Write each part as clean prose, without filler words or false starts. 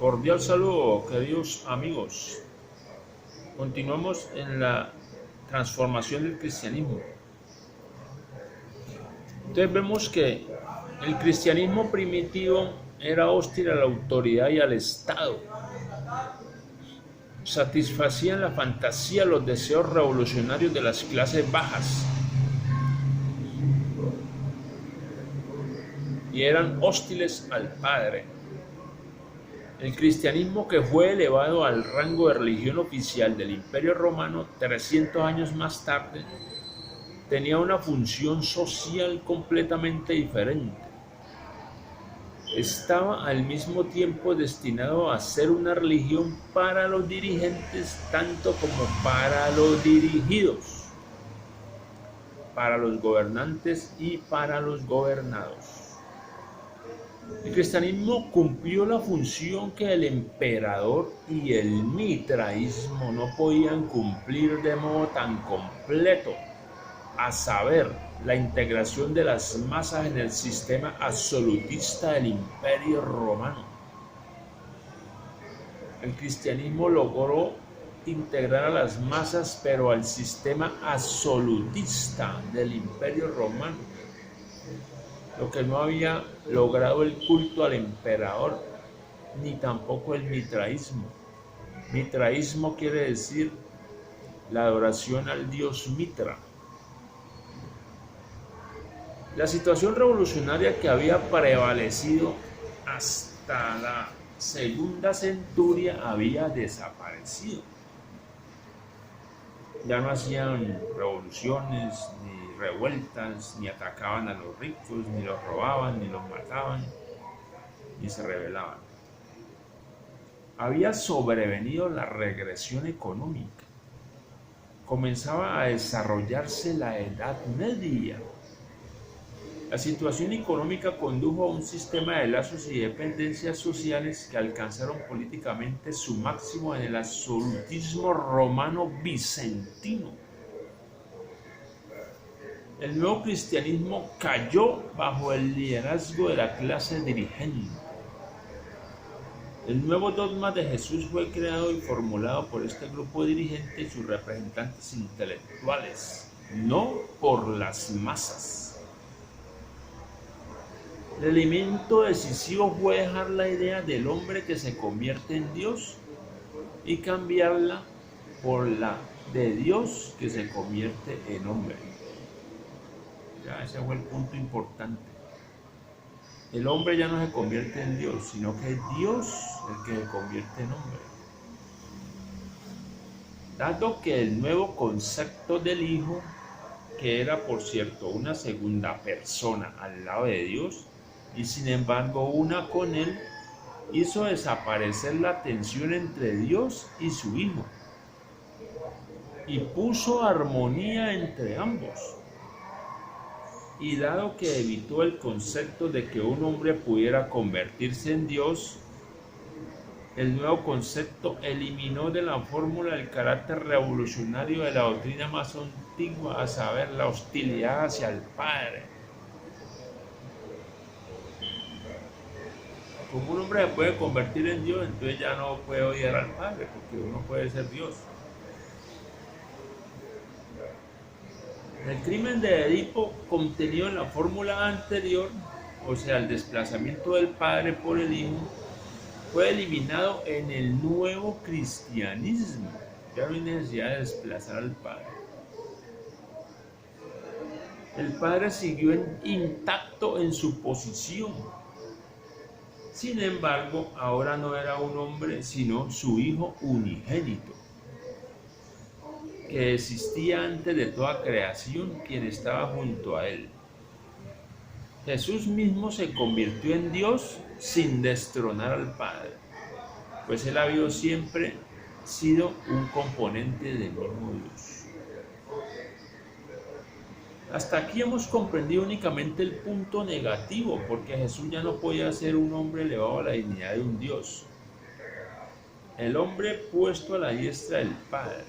Cordial saludo, queridos amigos. Continuamos en la transformación del cristianismo. Entonces vemos que el cristianismo primitivo era hostil a la autoridad y al Estado. Satisfacían la fantasía, los deseos revolucionarios de las clases bajas. Y eran hostiles al Padre. El cristianismo, que fue elevado al rango de religión oficial del Imperio Romano 300 años más tarde, tenía una función social completamente diferente. Estaba al mismo tiempo destinado a ser una religión para los dirigentes tanto como para los dirigidos, para los gobernantes y para los gobernados. El cristianismo cumplió la función que el emperador y el mitraísmo no podían cumplir de modo tan completo, a saber, la integración de las masas en el sistema absolutista del Imperio Romano. El cristianismo logró integrar a las masas, pero al sistema absolutista del Imperio Romano, lo que no había logrado el culto al emperador, ni tampoco el mitraísmo. Mitraísmo quiere decir la adoración al dios Mitra. La situación revolucionaria que había prevalecido hasta la segunda centuria había desaparecido. Ya no hacían revoluciones, ni revueltas, ni atacaban a los ricos, ni los robaban, ni los mataban, ni se rebelaban. Había sobrevenido la regresión económica. Comenzaba a desarrollarse la Edad Media. La situación económica condujo a un sistema de lazos y dependencias sociales que alcanzaron políticamente su máximo en el absolutismo romano bizantino. El nuevo cristianismo cayó bajo el liderazgo de la clase dirigente. El nuevo dogma de Jesús fue creado y formulado por este grupo dirigente y sus representantes intelectuales, no por las masas. El elemento decisivo fue dejar la idea del hombre que se convierte en Dios y cambiarla por la de Dios que se convierte en hombre. Ya, ese fue el punto importante. El hombre ya no se convierte en Dios, sino que es Dios el que se convierte en hombre. Dado que el nuevo concepto del Hijo, que era por cierto una segunda persona al lado de Dios, y sin embargo una con Él, hizo desaparecer la tensión entre Dios y su Hijo, y puso armonía entre ambos. Y dado que evitó el concepto de que un hombre pudiera convertirse en Dios, el nuevo concepto eliminó de la fórmula el carácter revolucionario de la doctrina más antigua, a saber, la hostilidad hacia el Padre. Como un hombre se puede convertir en Dios, entonces ya no puede odiar al Padre, porque uno puede ser Dios. El crimen de Edipo, contenido en la fórmula anterior, o sea, el desplazamiento del Padre por el Hijo, fue eliminado en el nuevo cristianismo. Ya no hay necesidad de desplazar al Padre. El Padre siguió intacto en su posición. Sin embargo, ahora no era un hombre, sino su Hijo unigénito, que existía antes de toda creación, quien estaba junto a Él. Jesús mismo se convirtió en Dios sin destronar al Padre, pues Él había siempre sido un componente del mismo Dios. Hasta aquí hemos comprendido únicamente el punto negativo, porque Jesús ya no podía ser un hombre elevado a la dignidad de un Dios. El hombre puesto a la diestra del Padre.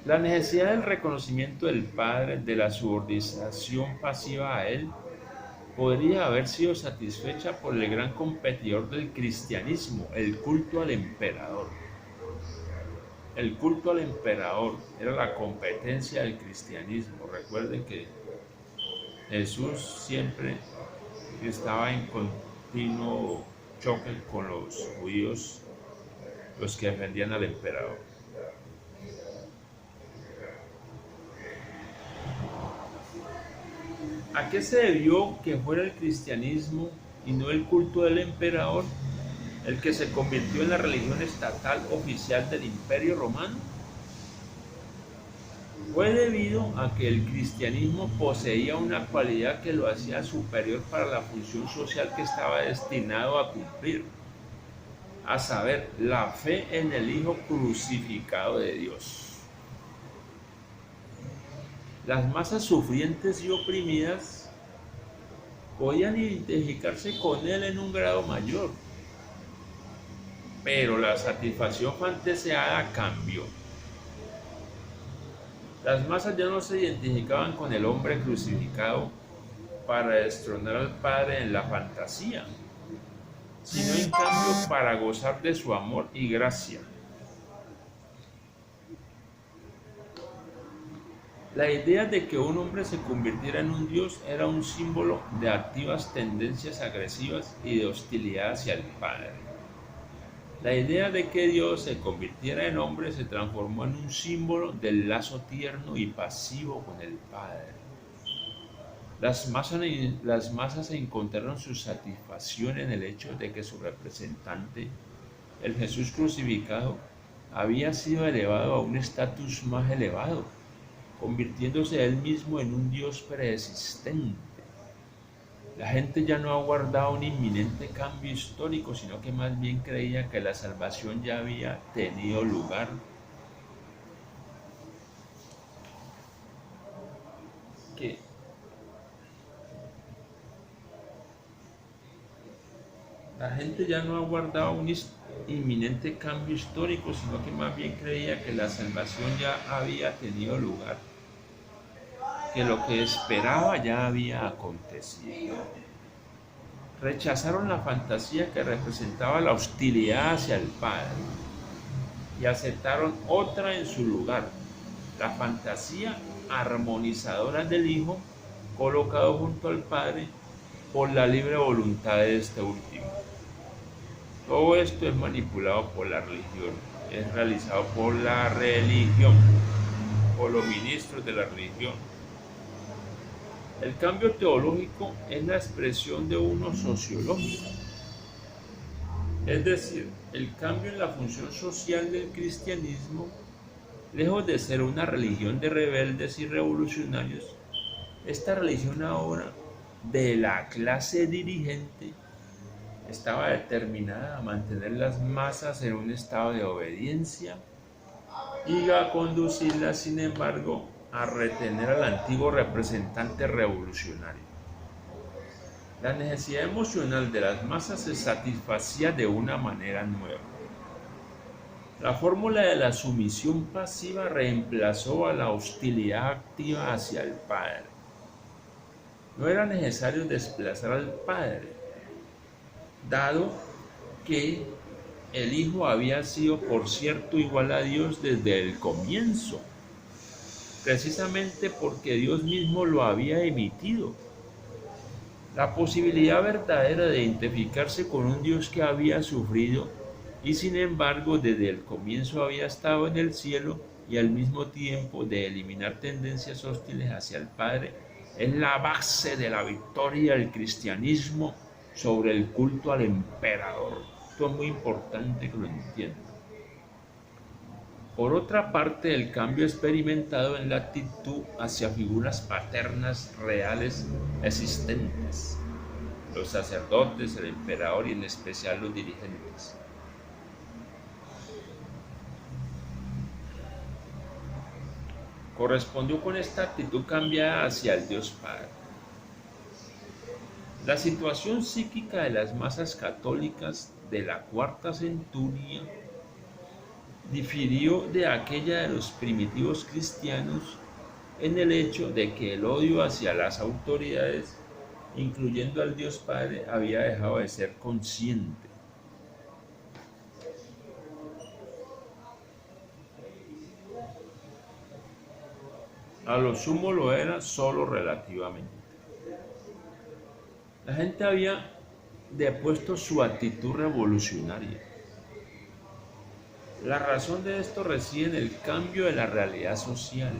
La necesidad del reconocimiento del Padre, de la subordinación pasiva a Él, podría haber sido satisfecha por el gran competidor del cristianismo, el culto al emperador. El culto al emperador era la competencia del cristianismo. Recuerden que Jesús siempre estaba en continuo choque con los judíos, los que defendían al emperador. ¿A qué se debió que fuera el cristianismo y no el culto del emperador el que se convirtió en la religión estatal oficial del Imperio Romano? Fue debido a que el cristianismo poseía una cualidad que lo hacía superior para la función social que estaba destinado a cumplir, a saber, la fe en el Hijo crucificado de Dios. Las masas sufrientes y oprimidas podían identificarse con él en un grado mayor, pero la satisfacción fantaseada cambió. Las masas ya no se identificaban con el hombre crucificado para destronar al Padre en la fantasía, sino en cambio para gozar de su amor y gracia. La idea de que un hombre se convirtiera en un Dios era un símbolo de activas tendencias agresivas y de hostilidad hacia el Padre. La idea de que Dios se convirtiera en hombre se transformó en un símbolo del lazo tierno y pasivo con el Padre. Las masas encontraron su satisfacción en el hecho de que su representante, el Jesús crucificado, había sido elevado a un estatus más elevado, convirtiéndose él mismo en un Dios preexistente. La gente ya no aguardaba un inminente cambio histórico, sino que más bien creía que la salvación ya había tenido lugar. La gente ya no aguardaba un inminente cambio histórico, sino que más bien creía que la salvación ya había tenido lugar, que lo que esperaba ya había acontecido. Rechazaron la fantasía que representaba la hostilidad hacia el Padre y aceptaron otra en su lugar, la fantasía armonizadora del Hijo colocado junto al Padre por la libre voluntad de este último. Todo esto es manipulado por la religión, es realizado por la religión, por los ministros de la religión. El cambio teológico es la expresión de uno sociológico, es decir, el cambio en la función social del cristianismo, lejos de ser una religión de rebeldes y revolucionarios, esta religión ahora de la clase dirigente estaba determinada a mantener las masas en un estado de obediencia y a conducirlas, sin embargo, a retener al antiguo representante revolucionario. La necesidad emocional de las masas se satisfacía de una manera nueva. La fórmula de la sumisión pasiva reemplazó a la hostilidad activa hacia el Padre. No era necesario desplazar al Padre, dado que el Hijo había sido, por cierto, igual a Dios desde el comienzo, precisamente porque Dios mismo lo había emitido. La posibilidad verdadera de identificarse con un Dios que había sufrido y sin embargo desde el comienzo había estado en el cielo y al mismo tiempo de eliminar tendencias hostiles hacia el Padre es la base de la victoria del cristianismo sobre el culto al emperador. Esto es muy importante que lo entiendan. Por otra parte, el cambio experimentado en la actitud hacia figuras paternas reales existentes, los sacerdotes, el emperador y en especial los dirigentes. Correspondió con esta actitud cambiada hacia el Dios Padre. La situación psíquica de las masas católicas de la cuarta centuria difirió de aquella de los primitivos cristianos en el hecho de que el odio hacia las autoridades incluyendo al Dios Padre, había dejado de ser consciente. A lo sumo lo era solo relativamente. La gente había depuesto su actitud revolucionaria. La razón de esto reside en el cambio de la realidad social.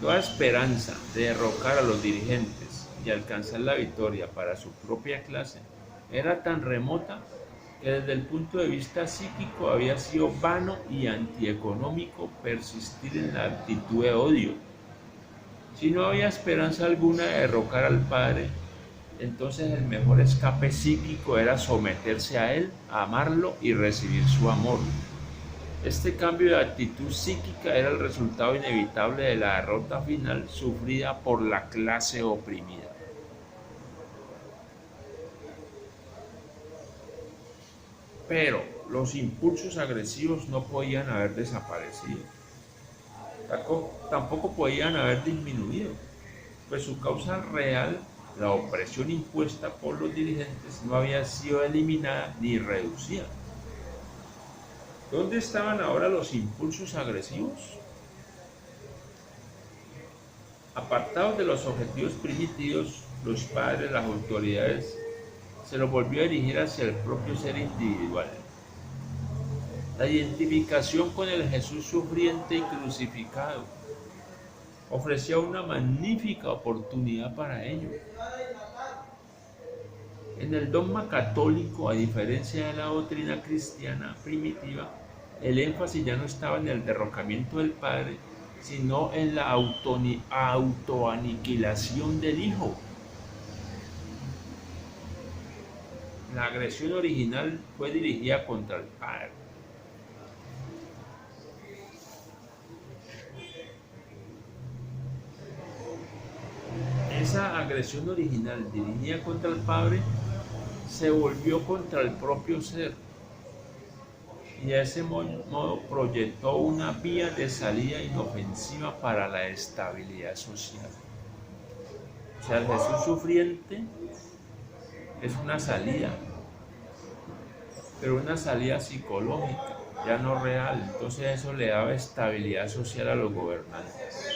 Toda esperanza de derrocar a los dirigentes y alcanzar la victoria para su propia clase era tan remota que desde el punto de vista psíquico había sido vano y antieconómico persistir en la actitud de odio. Si no había esperanza alguna de derrocar al Padre, entonces el mejor escape psíquico era someterse a Él, amarlo y recibir su amor. Este cambio de actitud psíquica era el resultado inevitable de la derrota final sufrida por la clase oprimida. Pero los impulsos agresivos no podían haber desaparecido. Tampoco podían haber disminuido, pues su causa real, la opresión impuesta por los dirigentes, no había sido eliminada ni reducida. ¿Dónde estaban ahora los impulsos agresivos? Apartados de los objetivos primitivos, los padres, las autoridades, se los volvió a dirigir hacia el propio ser individual. La identificación con el Jesús sufriente y crucificado ofrecía una magnífica oportunidad para ello. En el dogma católico, a diferencia de la doctrina cristiana primitiva, el énfasis ya no estaba en el derrocamiento del Padre, sino en la autoaniquilación del Hijo. La agresión original fue dirigida contra el Padre. Esa agresión original dirigida contra el Padre se volvió contra el propio ser y de ese modo proyectó una vía de salida inofensiva para la estabilidad social. O sea, el Jesús sufriente es una salida, pero una salida psicológica, ya no real. Entonces eso le daba estabilidad social a los gobernantes.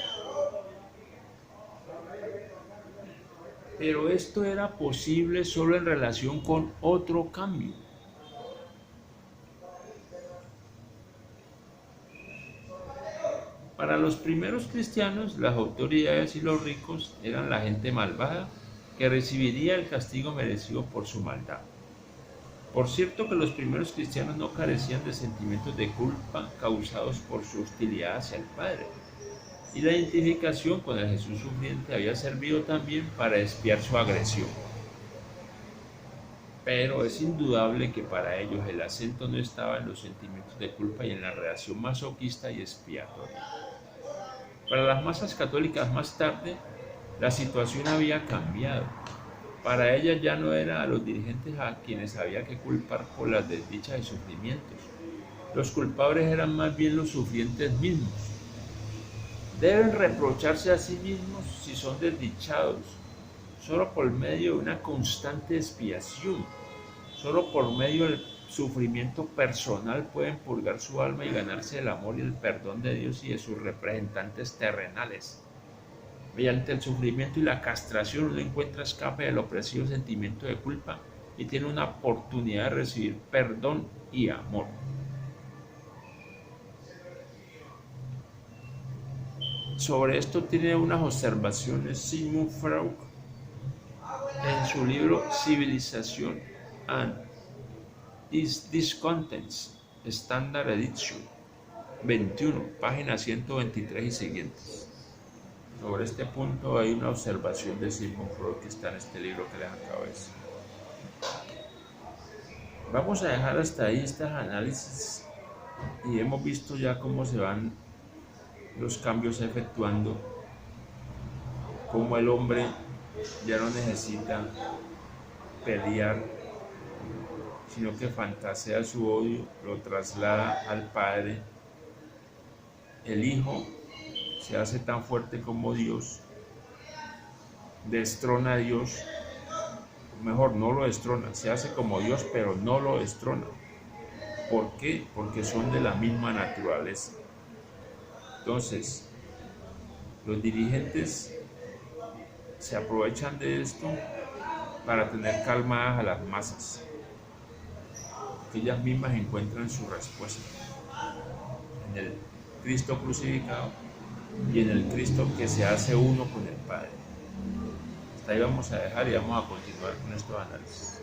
Pero esto era posible solo en relación con otro cambio. Para los primeros cristianos, las autoridades y los ricos eran la gente malvada que recibiría el castigo merecido por su maldad. Por cierto que los primeros cristianos no carecían de sentimientos de culpa causados por su hostilidad hacia el Padre. Y la identificación con el Jesús sufriente había servido también para expiar su agresión. Pero es indudable que para ellos el acento no estaba en los sentimientos de culpa y en la reacción masoquista y expiatoria. Para las masas católicas más tarde, la situación había cambiado. Para ellas ya no era a los dirigentes a quienes había que culpar por las desdichas y sufrimientos. Los culpables eran más bien los sufrientes mismos. Deben reprocharse a sí mismos si son desdichados, solo por medio de una constante expiación. Solo por medio del sufrimiento personal pueden purgar su alma y ganarse el amor y el perdón de Dios y de sus representantes terrenales. Mediante el sufrimiento y la castración uno encuentra escape del opresivo sentimiento de culpa y tiene una oportunidad de recibir perdón y amor. Sobre esto tiene unas observaciones Sigmund Freud en su libro Civilization and Its Discontents, Standard Edition, 21, página 123 y siguientes. Sobre este punto hay una observación de Sigmund Freud que está en este libro que les acabo de decir. Vamos a dejar hasta ahí estos análisis y hemos visto ya cómo se van los cambios efectuando, cómo el hombre ya no necesita pelear, sino que fantasea su odio, lo traslada al Padre. El Hijo se hace tan fuerte como Dios, destrona a Dios, mejor no lo destrona, se hace como Dios, pero no lo destrona. ¿Por qué? Porque son de la misma naturaleza. Entonces, los dirigentes se aprovechan de esto para tener calmadas a las masas, que ellas mismas encuentran su respuesta en el Cristo crucificado y en el Cristo que se hace uno con el Padre. Hasta ahí vamos a dejar y vamos a continuar con estos análisis.